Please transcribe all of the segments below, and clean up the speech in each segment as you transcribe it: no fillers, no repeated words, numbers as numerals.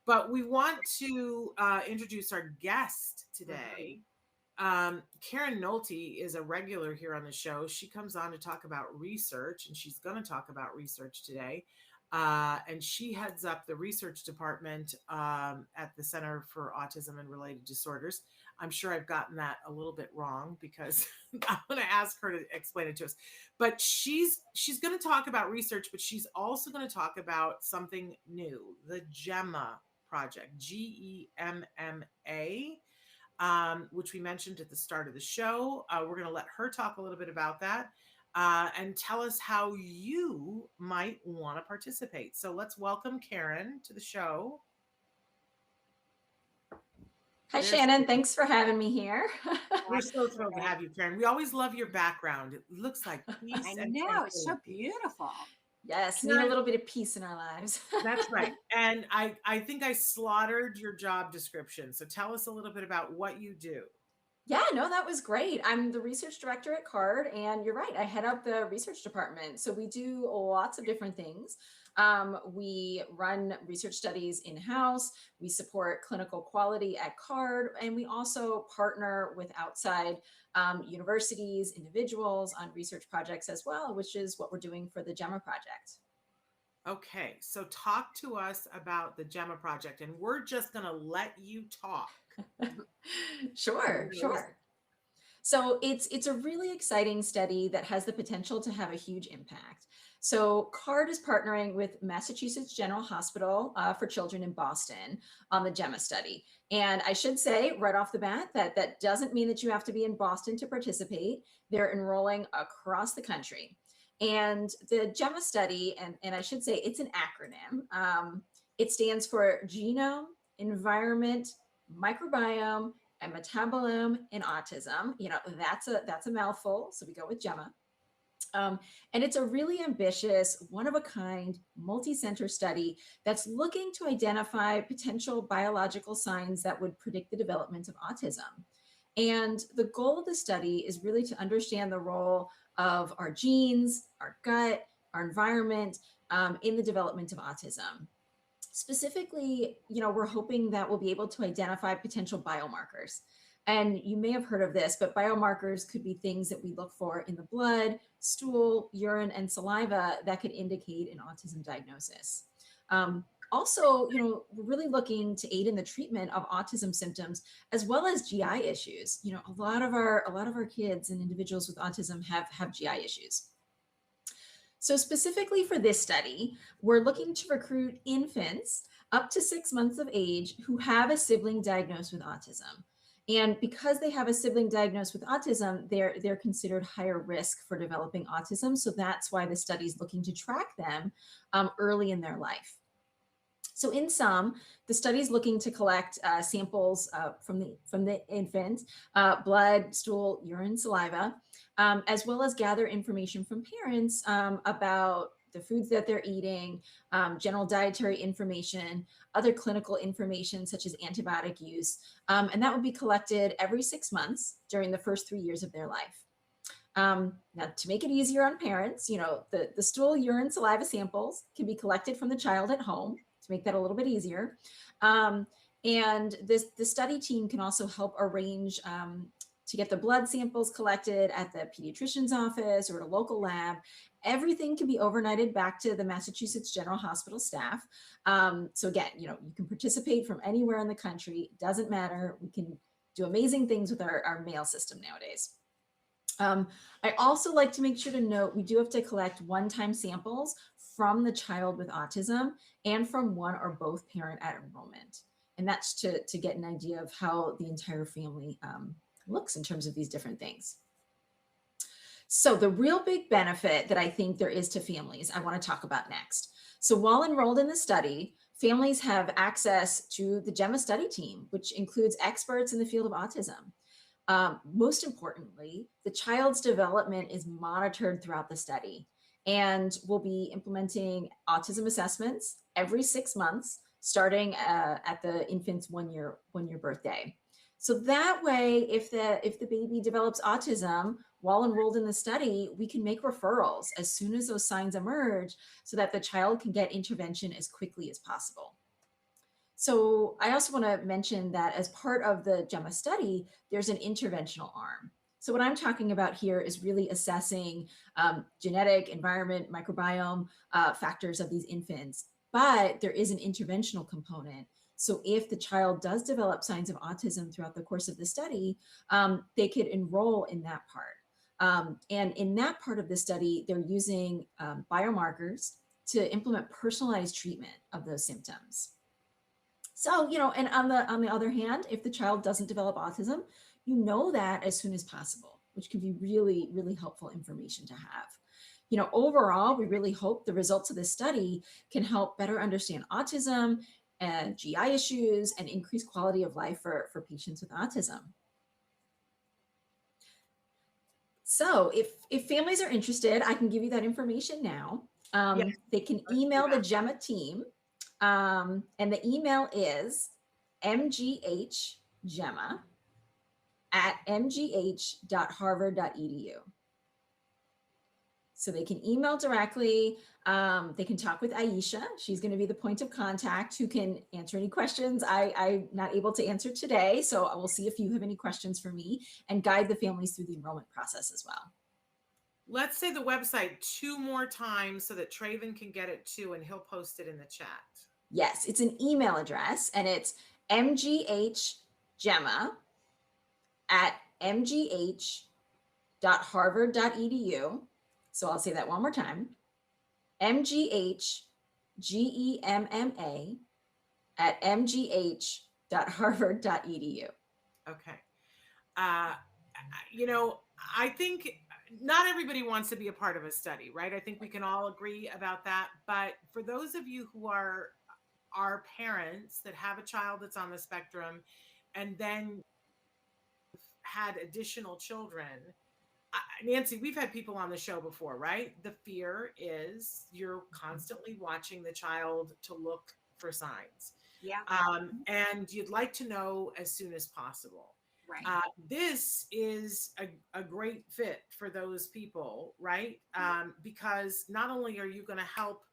But we want to introduce our guest today. Karen Nohelty is a regular here on the show. She comes on to talk about research, and she's going to talk about research today. And she heads up the research department at the Center for Autism and Related Disorders. I'm sure I've gotten that a little bit wrong because I'm going to ask her to explain it to us. But she's going to talk about research, but she's also going to talk about something new, the Gemma Project, GEMMA, which we mentioned at the start of the show. We're going to let her talk a little bit about that. And tell us how you might want to participate. So let's welcome Karen to the show. Hi, Shannon. Thanks for having me here. We're so thrilled to have you, Karen. We always love your background. It looks like peace. I know, it's so beautiful. Yes, need a little bit of peace in our lives. That's right. And I think I slaughtered your job description. So tell us a little bit about what you do. Yeah, no, that was great. I'm the research director at CARD, and you're right, I head up the research department. So we do lots of different things. We run research studies in-house, we support clinical quality at CARD, and we also partner with outside universities, individuals on research projects as well, which is what we're doing for the Gemma Project. Okay, so talk to us about the Gemma Project, and we're just going to let you talk. Sure. So it's a really exciting study that has the potential to have a huge impact. So CARD is partnering with Massachusetts General Hospital for Children in Boston on the Gemma study. And I should say right off the bat that doesn't mean that you have to be in Boston to participate. They're enrolling across the country. And the Gemma study, and I should say it's an acronym, it stands for Genome, Environment, Microbiome, and Metabolome in Autism. You know, that's a mouthful, so we go with Gemma. And it's a really ambitious, one-of-a-kind, multi-center study that's looking to identify potential biological signs that would predict the development of autism. And the goal of the study is really to understand the role of our genes, our gut, our environment in the development of autism. Specifically, you know, we're hoping that we'll be able to identify potential biomarkers. And you may have heard of this, but biomarkers could be things that we look for in the blood, stool, urine, and saliva that could indicate an autism diagnosis. Also, you know, we're really looking to aid in the treatment of autism symptoms as well as GI issues. You know, a lot of our kids and individuals with autism have GI issues. So specifically for this study, we're looking to recruit infants up to 6 months of age who have a sibling diagnosed with autism. And because they have a sibling diagnosed with autism, they're considered higher risk for developing autism. So that's why the study is looking to track them early in their life. So in sum, the study is looking to collect samples from the infant, blood, stool, urine, saliva, as well as gather information from parents about the foods that they're eating, general dietary information, other clinical information such as antibiotic use, and that would be collected every 6 months during the first 3 years of their life. Now, to make it easier on parents, you know, the stool, urine, saliva samples can be collected from the child at home to make that a little bit easier. And the study team can also help arrange to get the blood samples collected at the pediatrician's office or at a local lab. Everything can be overnighted back to the Massachusetts General Hospital staff. So again, you know, you can participate from anywhere in the country. It doesn't matter. We can do amazing things with our mail system nowadays. I also like to make sure to note we do have to collect one-time samples from the child with autism and from one or both parent at enrollment. And that's to get an idea of how the entire family looks in terms of these different things. So the real big benefit that I think there is to families, I want to talk about next. So while enrolled in the study, families have access to the Gemma study team, which includes experts in the field of autism. Most importantly, the child's development is monitored throughout the study, and we'll be implementing autism assessments every 6 months, starting at the infant's one year birthday. So that way, if the baby develops autism while enrolled in the study, we can make referrals as soon as those signs emerge so that the child can get intervention as quickly as possible. So I also want to mention that as part of the Gemma study, there's an interventional arm. So what I'm talking about here is really assessing genetic, environment, microbiome factors of these infants, but there is an interventional component. So if the child does develop signs of autism throughout the course of the study, they could enroll in that part. And in that part of the study, they're using biomarkers to implement personalized treatment of those symptoms. So, and on the other hand, if the child doesn't develop autism, you know that as soon as possible, which can be really, really helpful information to have. Overall, we really hope the results of this study can help better understand autism and GI issues and increase quality of life for patients with autism. So if families are interested, I can give you that information now. Yes, they can email the Gemma team. And the email is mghgemma@mgh.harvard.edu. So they can email directly. They can talk with Aisha. She's going to be the point of contact who can answer any questions I'm not able to answer today. So I will see if you have any questions for me and guide the families through the enrollment process as well. Let's say the website 2 more times so that Traven can get it too, and he'll post it in the chat. Yes, it's an email address, and it's mghgemma@mgh.harvard.edu. So I'll say that one more time. mghgemma@mgh.harvard.edu. Okay. I think not everybody wants to be a part of a study, right? I think we can all agree about that. But for those of you who are parents that have a child that's on the spectrum and then had additional children, Nancy, we've had people on the show before, right? The fear is you're constantly watching the child to look for signs. Yeah. And you'd like to know as soon as possible. Right. This is a great fit for those people, right? Because not only are you going to help,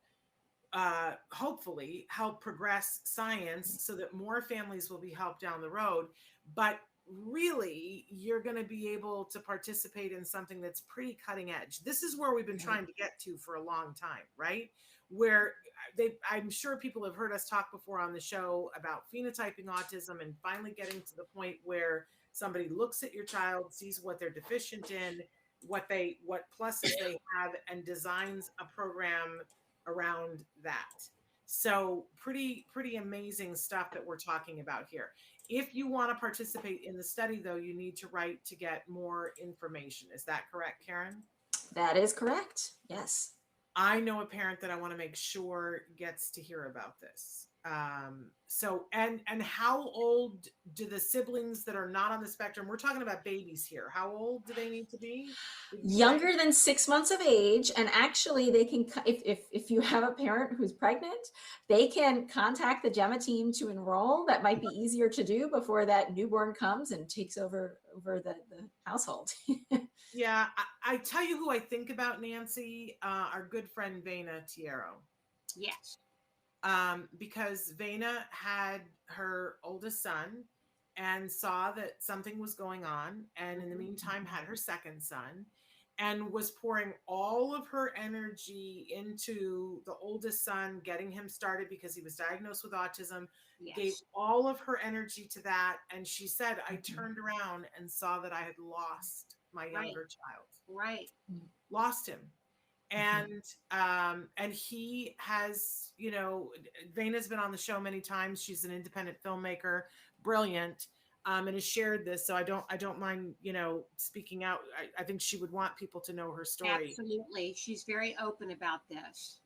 hopefully help progress science so that more families will be helped down the road, but really you're going to be able to participate in something that's pretty cutting edge. This is where we've been trying to get to for a long time, right? Where I'm sure people have heard us talk before on the show about phenotyping autism and finally getting to the point where somebody looks at your child, sees what they're deficient in, what pluses they have, and designs a program around that. So pretty amazing stuff that we're talking about here. If you want to participate in the study, though, you need to write to get more information. Is that correct, Karen? That is correct. Yes. I know a parent that I want to make sure gets to hear about this. So, and how old do the siblings that are not on the spectrum, we're talking about babies here, how old do they need to be? Younger than 6 months of age. And actually they can, if you have a parent who's pregnant, they can contact the Gemma team to enroll. That might be easier to do before that newborn comes and takes over the household. Yeah, I tell you who I think about, Nancy, our good friend Vena Tiero. Yes. Because Vena had her oldest son and saw that something was going on, and in the meantime had her second son, and was pouring all of her energy into the oldest son, getting him started because he was diagnosed with autism. Yes. Gave all of her energy to that, and she said, I turned around and saw that I had lost my younger child. Right. Lost him. And he has, Vena's been on the show many times. She's an independent filmmaker, brilliant, and has shared this. So I don't mind, speaking out. I think she would want people to know her story. Absolutely. She's very open about this.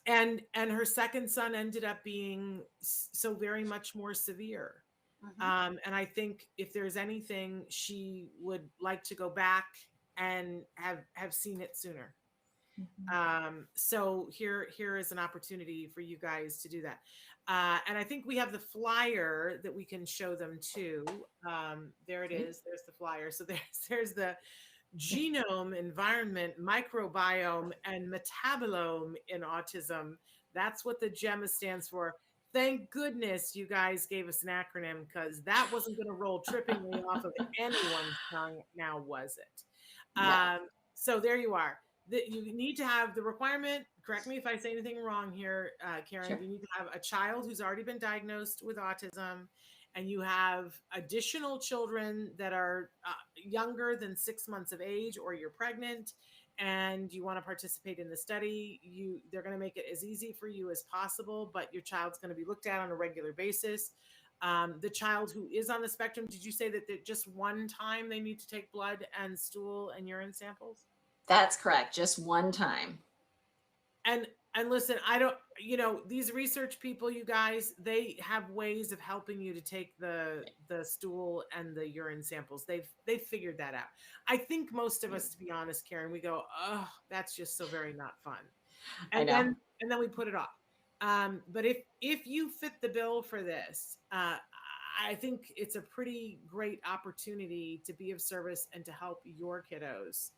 And her second son ended up being so very much more severe. And I think if there's anything, she would like to go back and have seen it sooner. So here is an opportunity for you guys to do that. And I think we have the flyer that we can show them too. There it is. There's the flyer. So there's the genome, environment, microbiome, and metabolome in autism. That's what the Gemma stands for. Thank goodness you guys gave us an acronym, because that wasn't going to roll trippingly off of anyone's tongue, now was it? Yeah. So there you are. You need to have the requirement, correct me if I say anything wrong here, Karen, Sure. you need to have a child who's already been diagnosed with autism, and you have additional children that are younger than 6 months of age, or you're pregnant and you want to participate in the study. They're going to make it as easy for you as possible, but your child's going to be looked at on a regular basis. The child who is on the spectrum, did you say that just one time they need to take blood and stool and urine samples? That's correct. Just one time. And listen, I don't, these research people, you guys, they have ways of helping you to take the stool and the urine samples. They've figured that out. I think most of us, to be honest, Karen, we go, oh, that's just so very not fun. I know. And then we put it off. But if you fit the bill for this, I think it's a pretty great opportunity to be of service and to help your kiddos.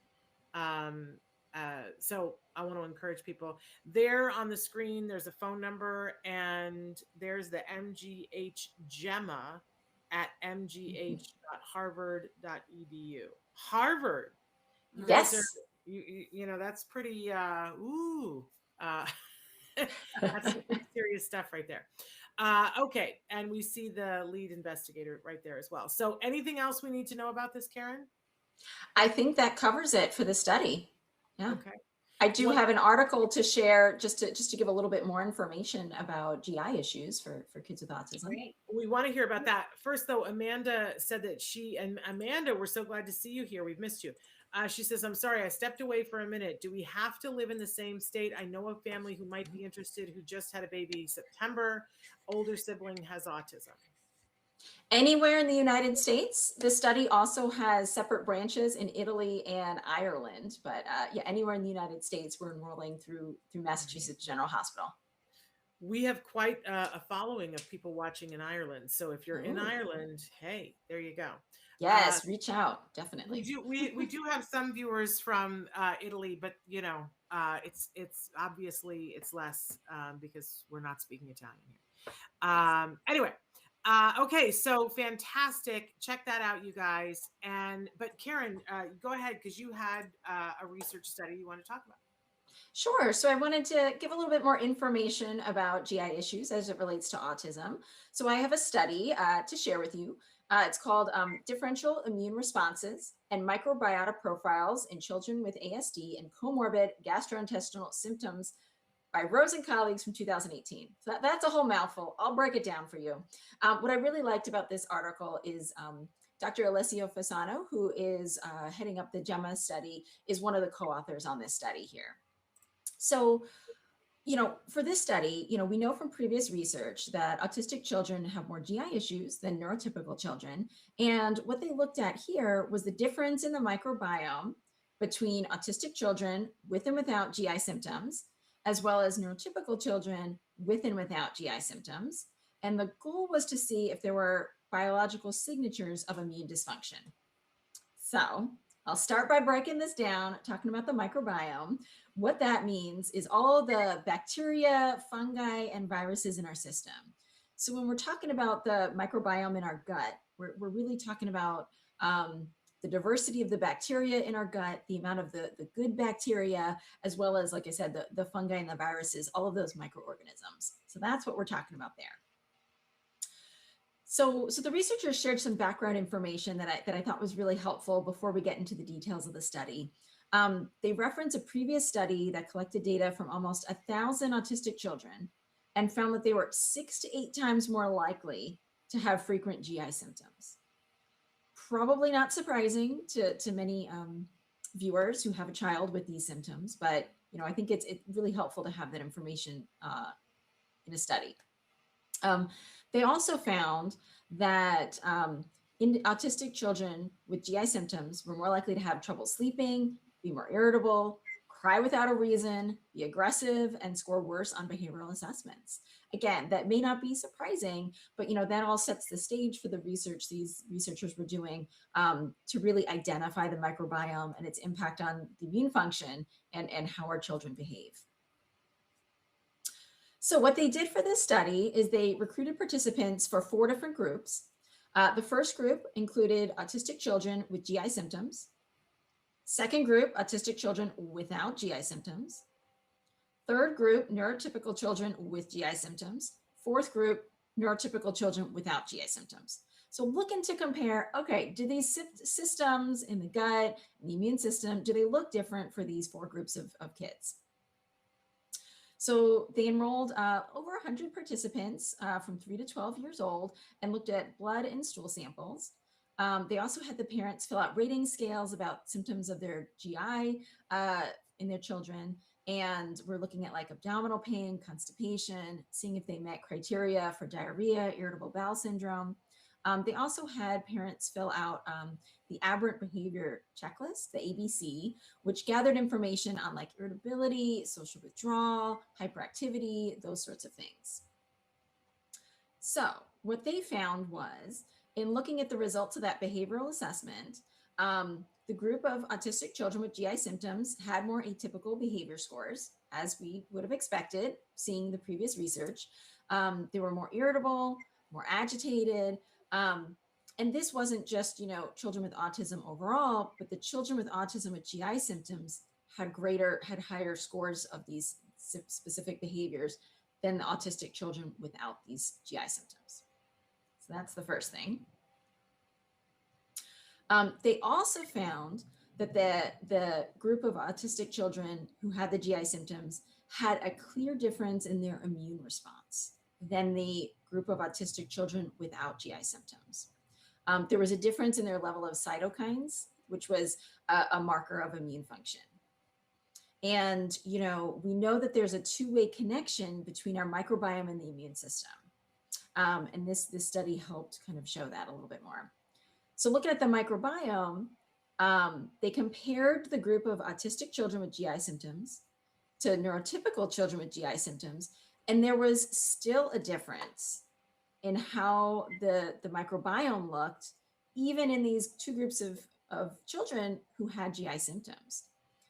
So I want to encourage people. There on the screen, there's a phone number, and there's the MGH Gemma at mgh.harvard.edu. Harvard. You guys are, that's pretty, that's some pretty serious stuff right there. Okay. And we see the lead investigator right there as well. So anything else we need to know about this, Karen? I think that covers it for the study. Yeah. Okay. I do have an article to share just to give a little bit more information about GI issues for kids with autism. Great. We want to hear about that. First, though, Amanda said that Amanda, we're so glad to see you here. We've missed you. She says, I'm sorry, I stepped away for a minute. Do we have to live in the same state? I know a family who might be interested, who just had a baby September. Older sibling has autism. Anywhere in the United States. This study also has separate branches in Italy and Ireland, but yeah, anywhere in the United States, we're enrolling through Massachusetts General Hospital. We have quite a following of people watching in Ireland. So if you're in Ireland, hey, there you go. Yes, reach out, definitely. We do have some viewers from Italy, but it's obviously it's less because we're not speaking Italian here. Anyway. Okay, so fantastic. Check that out, you guys. But Karen, go ahead, because you had a research study you want to talk about. Sure. So I wanted to give a little bit more information about GI issues as it relates to autism. So I have a study to share with you. It's called Differential Immune Responses and Microbiota Profiles in Children with ASD and Comorbid Gastrointestinal Symptoms by Rose and colleagues from 2018. So that's a whole mouthful. I'll break it down for you. What I really liked about this article is Dr. Alessio Fasano, who is heading up the Gemma study, is one of the co-authors on this study here. So, for this study, we know from previous research that autistic children have more GI issues than neurotypical children. And what they looked at here was the difference in the microbiome between autistic children with and without GI symptoms, as well as neurotypical children with and without GI symptoms. And the goal was to see if there were biological signatures of immune dysfunction. So I'll start by breaking this down, talking about the microbiome. What that means is all the bacteria, fungi, and viruses in our system. So when we're talking about the microbiome in our gut, we're really talking about the diversity of the bacteria in our gut, the amount of the good bacteria, as well as, like I said, the fungi and the viruses, all of those microorganisms. So that's what we're talking about there. So the researchers shared some background information that I thought was really helpful before we get into the details of the study. They reference a previous study that collected data from almost 1,000 autistic children and found that they were 6 to 8 times more likely to have frequent GI symptoms. Probably not surprising to many viewers who have a child with these symptoms, but I think it's really helpful to have that information in a study. They also found that in autistic children with GI symptoms were more likely to have trouble sleeping, be more irritable, cry without a reason, be aggressive, and score worse on behavioral assessments. Again, that may not be surprising, but that all sets the stage for the research these researchers were doing to really identify the microbiome and its impact on the immune function and how our children behave. So what they did for this study is they recruited participants for 4 different groups. The first group included autistic children with GI symptoms. Second group, autistic children without GI symptoms. Third group, neurotypical children with GI symptoms. Fourth group, neurotypical children without GI symptoms. So looking to compare, okay, do these systems in the gut, and the immune system, do they look different for these 4 groups of kids? So they enrolled over 100 participants from 3 to 12 years old and looked at blood and stool samples. They also had the parents fill out rating scales about symptoms of their GI in their children. And we're looking at like abdominal pain, constipation, seeing if they met criteria for diarrhea, irritable bowel syndrome. They also had parents fill out the aberrant behavior checklist, the ABC, which gathered information on like irritability, social withdrawal, hyperactivity, those sorts of things. So what they found was, in looking at the results of that behavioral assessment, the group of autistic children with GI symptoms had more atypical behavior scores, as we would have expected, seeing the previous research. They were more irritable, more agitated, and this wasn't just, children with autism overall, but the children with autism with GI symptoms had higher scores of these specific behaviors than the autistic children without these GI symptoms. So that's the first thing. They also found that the group of autistic children who had the GI symptoms had a clear difference in their immune response than the group of autistic children without GI symptoms. There was a difference in their level of cytokines, which was a marker of immune function. And, we know that there's a two-way connection between our microbiome and the immune system. And this study helped kind of show that a little bit more. So looking at the microbiome, they compared the group of autistic children with GI symptoms to neurotypical children with GI symptoms, and there was still a difference in how the microbiome looked, even in these 2 groups of children who had GI symptoms.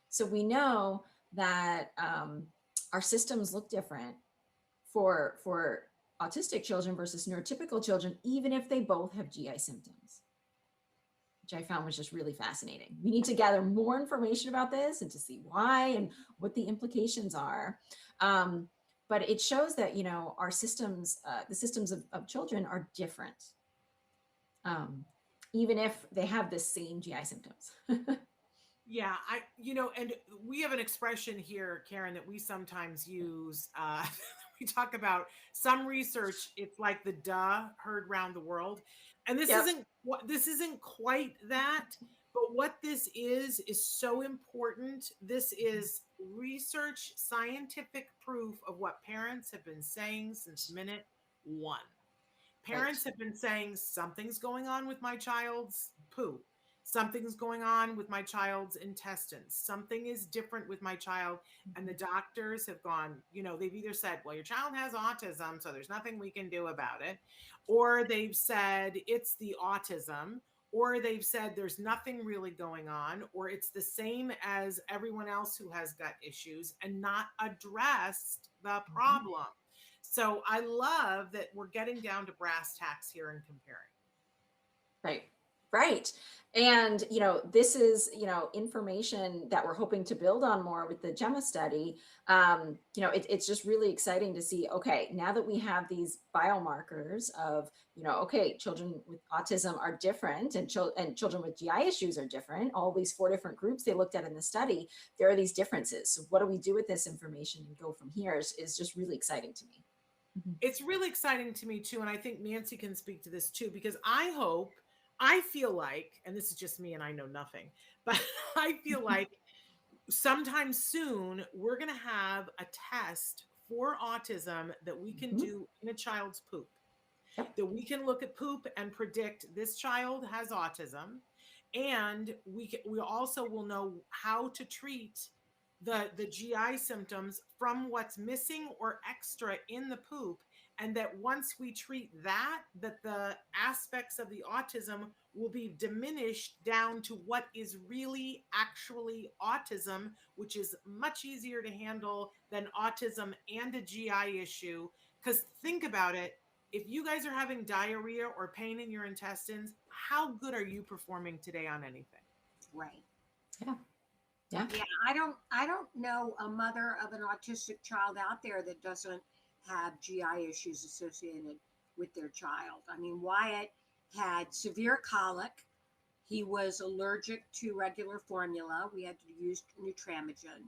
So we know that our systems look different for autistic children versus neurotypical children, even if they both have GI symptoms, which I found was just really fascinating. We need to gather more information about this and to see why and what the implications are. But it shows that, our systems, the systems of children are different, even if they have the same GI symptoms. Yeah, and we have an expression here, Karen, that we sometimes use. We talk about some research. It's like the duh heard round the world, and this isn't quite that. But what this is so important. This is research, scientific proof of what parents have been saying since minute 1. Parents have been saying something's going on with my child's poop. Something's going on with my child's intestines. Something is different with my child. And the doctors have gone, they've either said, well, your child has autism, so there's nothing we can do about it. Or they've said it's the autism. Or they've said there's nothing really going on. Or it's the same as everyone else who has gut issues and not addressed the problem. So I love that we're getting down to brass tacks here and comparing. Right. And, this is, information that we're hoping to build on more with the Gemma study. It's just really exciting to see, okay, now that we have these biomarkers of, okay, children with autism are different and children with GI issues are different. All these 4 different groups they looked at in the study, there are these differences. So what do we do with this information and go from here is just really exciting to me. It's really exciting to me too. And I think Nancy can speak to this too, because I feel like, and this is just me and I know nothing, but I feel like sometime soon we're going to have a test for autism that we can do in a child's poop. That we can look at poop and predict this child has autism. And we also will know how to treat the GI symptoms from what's missing or extra in the poop. and that once we treat that the aspects of the autism will be diminished down to what is really actually autism, which is much easier to handle than autism and a GI issue. Because think about it, if you guys are having diarrhea or pain in your intestines, how good are you performing today on anything? Right. Yeah. Yeah. Yeah. I don't know a mother of an autistic child out there that doesn't have GI issues associated with their child. I mean, Wyatt had severe colic. He was allergic to regular formula. We had to use Nutramigen.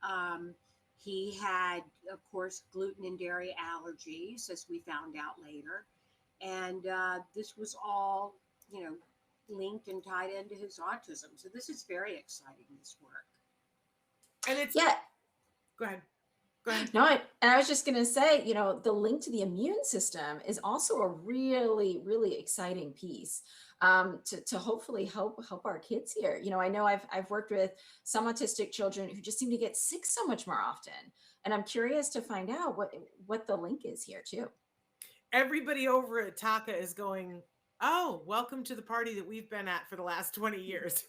Um, he had, of course, gluten and dairy allergies, as we found out later. And this was all, linked and tied into his autism. So this is very exciting, this work. And it's Yeah. Go ahead. Go ahead. No, and I was just going to say, the link to the immune system is also a really, really exciting piece to hopefully help our kids here. I know I've worked with some autistic children who just seem to get sick so much more often, and I'm curious to find out what the link is here too. Everybody over at Taka is going, oh, welcome to the party that we've been at for the last 20 years.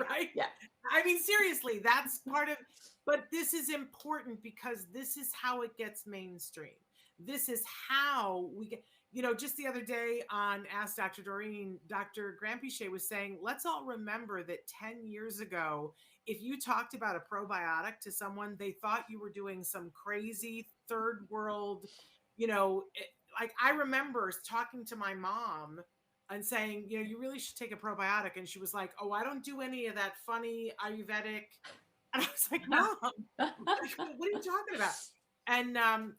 Right? Yeah. I mean, seriously, that's part of, but this is important because this is how it gets mainstream. This is how we get, just the other day on Ask Dr. Doreen, Dr. Granpeesheh was saying, let's all remember that 10 years ago, if you talked about a probiotic to someone, they thought you were doing some crazy third world, like I remember talking to my mom and saying, you really should take a probiotic. And she was like, oh, I don't do any of that funny Ayurvedic. And I was like, Mom, what are you talking about? And, and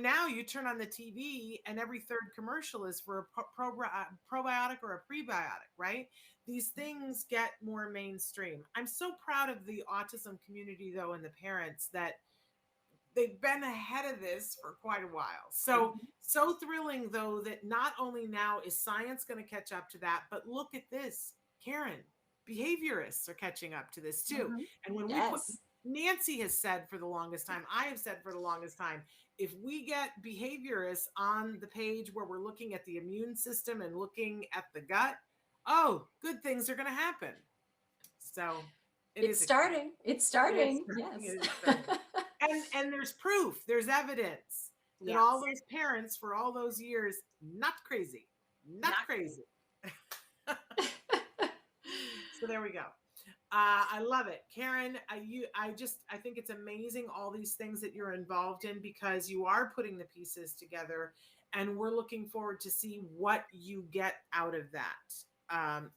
now you turn on the TV and every third commercial is for a probiotic or a prebiotic, right? These things get more mainstream. I'm so proud of the autism community, though, and the parents that they've been ahead of this for quite a while. So thrilling, though, that not only now is science going to catch up to that, but look at this, Karen, behaviorists are catching up to this too. Mhm. And when Nancy has said for the longest time, I have said for the longest time, if we get behaviorists on the page where we're looking at the immune system and looking at the gut, oh, good things are going to happen. So it's starting. It's starting. Yes. And there's proof, there's evidence that all those parents for all those years, not crazy. So there we go. I love it. Karen, I think it's amazing all these things that you're involved in because you are putting the pieces together and we're looking forward to see what you get out of that. And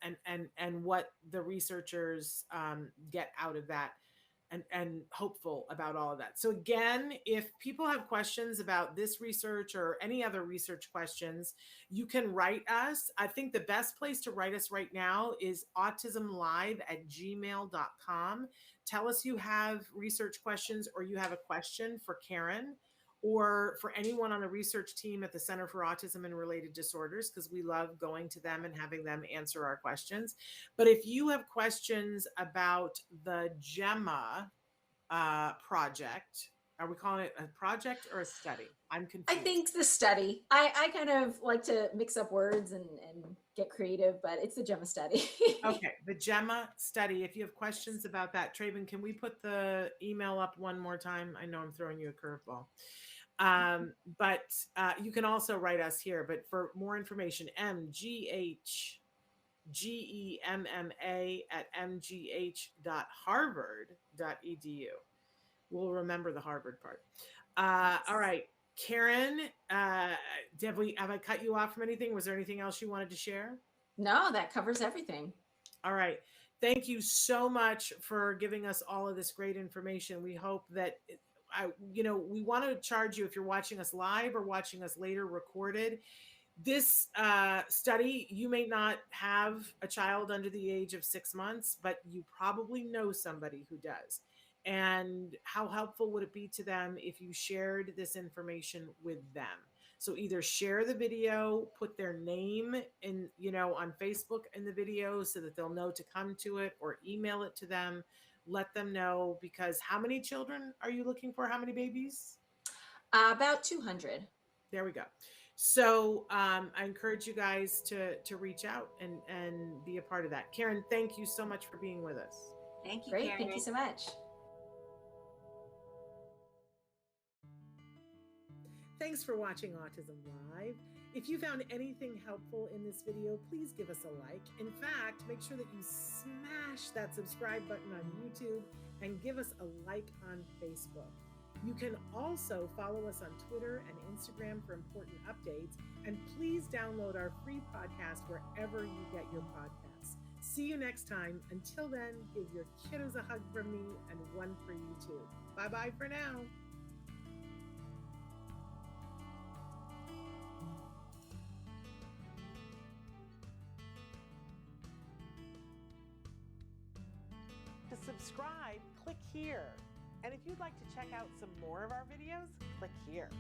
what the researchers get out of that. And hopeful about all of that. So again, if people have questions about this research or any other research questions, you can write us. I think the best place to write us right now is autism-live@gmail.com. Tell us you have research questions or you have a question for Karen or for anyone on the research team at the Center for Autism and Related Disorders, because we love going to them and having them answer our questions. But if you have questions about the Gemma project, are we calling it a project or a study? I'm confused. I think the study. I kind of like to mix up words and get creative, but it's the Gemma study. Okay, the Gemma study. If you have questions about that, Traven, can we put the email up one more time? I know I'm throwing you a curveball. But you can also write us here. But for more information, mghgemma@mgh.harvard.edu. We'll remember the Harvard part. All right, Karen, have I cut you off from anything? Was there anything else you wanted to share? No, that covers everything. All right. Thank you so much for giving us all of this great information. We hope that, we want to charge you if you're watching us live or watching us later recorded. This study, you may not have a child under the age of 6 months, but you probably know somebody who does. And how helpful would it be to them if you shared this information with them? So either share the video, put their name in, on Facebook in the video so that they'll know to come to it, or email it to them, let them know, because how many children are you looking for? How many babies? About 200. There we go. So I encourage you guys to reach out and be a part of that. Karen, thank you so much for being with us. Thank you, Great. Karen. Thank you so much. Thanks for watching Autism Live. If you found anything helpful in this video, please give us a like. In fact, make sure that you smash that subscribe button on YouTube and give us a like on Facebook. You can also follow us on Twitter and Instagram for important updates. And please download our free podcast wherever you get your podcasts. See you next time. Until then, give your kiddos a hug from me and one for you too. Bye-bye for now. To subscribe, click here. And if you'd like to check out some more of our videos, click here.